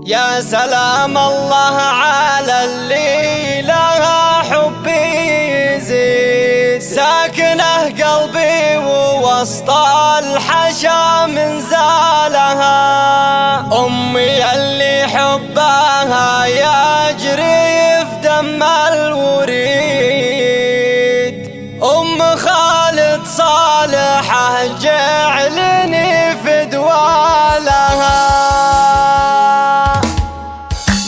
يا سلام الله على اللي لها حبي يزيد، ساكنه قلبي ووسط الحشا من زالها، أمي اللي حبها يجري في دم الوريد، أم خالد صالحة جعلني فدوى لها.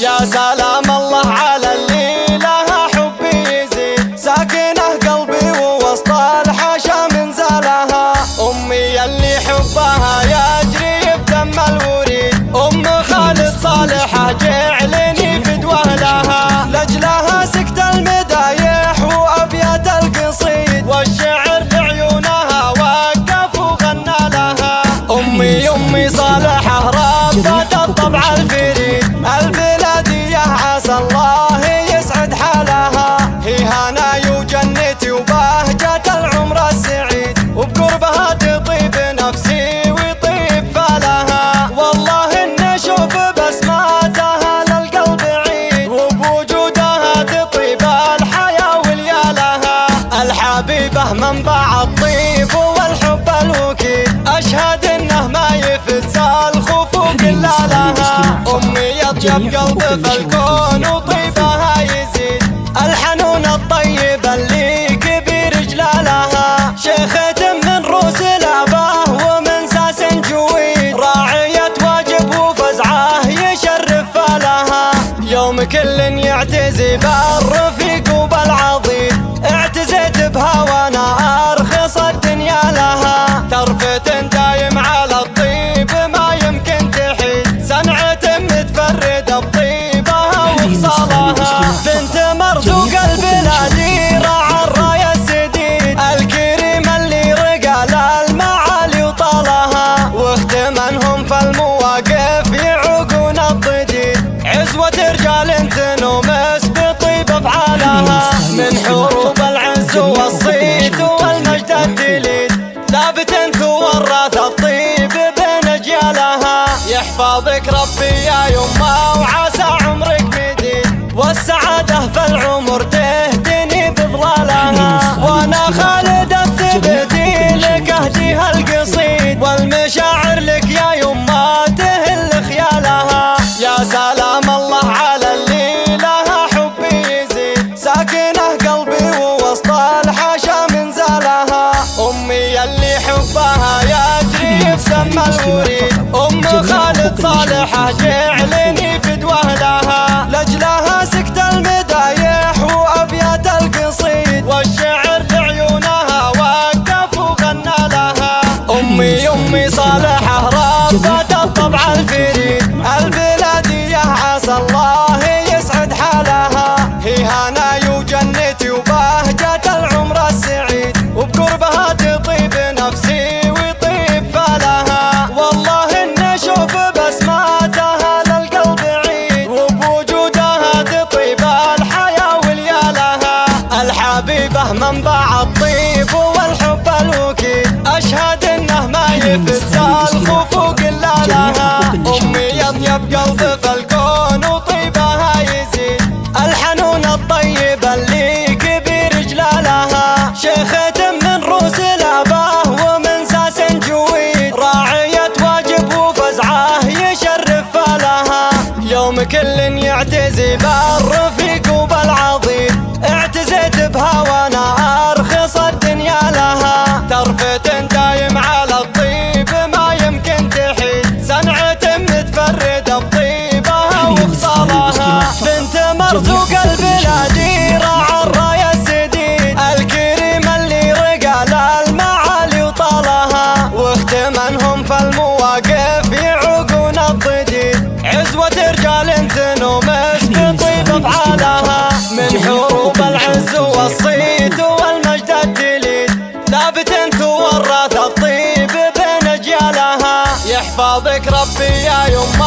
يا سلام الله على اللي لها حبي يزيد، ساكنه قلبي ووسط الحشا من زالها، أمي اللي حبها يجري بدم الوريد، أم خالد صالحة جعلني فدوى لها، لأجلها سكت المدايح وأبيات القصيد، والشعر لعيونها وقف وغنى لها، أمي صالحة ربت الطبع الفريد، البلادية عسى الله يسعد حالها، هي هناي وجنتي وبهجة العمر السعيد، وبقربها تطيب نفسي ويطيب فالها، والله إن أشوف بسماتها للقلب عيد، وبوجودها تطيب الحياة وليالها، الحبيبة منبع الطيب والحب الوكيد، أشهد إنه ما يفز الخوف إلا لها، أمي أطيب قلب في الكون وطيبها يزيد، الحنون الطيب اللي كبير جلالها، شيخة من روس الآباء ومن ساس جويد، راعية واجب وفزعه يشرف فالها، يوم كل يعتزي بالرفيق وبالعظيم، اعتزيت بها وانا ارخص الدنيا لها، ترفت دايم على الطيب ما يمكن تحيد، صنعة متفردة بطيبها وفصالها، بنت مرزوق البلادي راعى الراية السديد، الكريم اللي رجال المعالي وطالها، واختمنهم في المواقف يعوقون الضديد، عزوة رجال تنومس بطيب افعالها، من حروب العز والصيت والمجد الدليل، ثابت تورث الطيب بين اجيالها، يحفظك ربي يا يمه وعسى عمرك مديد، والسعاده في العمر تهدني بظلالها، وانا خالد الثبتي لك اهديها القصيد، والمشاعر لك يا يمه تهل خيالها، يا سلام الله على اللي لها حبي يزيد، ساكنه قلبي ووسط الحشا من زالها، أمي اللي حبها يجري في دم الوريد، أم خالد صالحة جعلني فدوى لها، لأجلها سكت المدايح وأبيات القصيد، والشعر لعيونها وقف وغنى لها، أمي صالحة ربت الطبع الفريد، البلادية عسى الله يسعد حالها، هي هناي وجنتي وبهجة العمر السعيد، وبقربها تطيب نفسي ويطيب فالها، والله إن أشوف بسماتها للقلب عيد، وبوجودها تطيب الحياة وليالها، الحبيبة منبع الطيب والحب الوكيد، أشهد إنه ما يفز الخوف إلا لها، أمي أطيب قلب في الكون وطيبها يزيد، الحنون الطيب اللي كبير جلالها، شيخة من روس الآباء ومن ساس جويد، راعية واجب وفزعه يشرف فالها، يوم كل يعتزي بالرفيق وبالعظيم، اعتزيت بها وانا ارخص الدنيا لها، ترفت دايم على الطيب ما يمكن تحيد، صنعة متفردة بطيبها وفصالها، بنت مرزوق البلادي راعى الراية السديد، الكريم اللي رجال المعالي وطالها، واختمنهم في المواقف يعوقون الضديد، عزوة رجال تنومس بطيب افعالها، من حروب العز والصيت والمجد الدليل، ثابت تورث الطيب بين اجيالها، يحفظك ربي يا يمه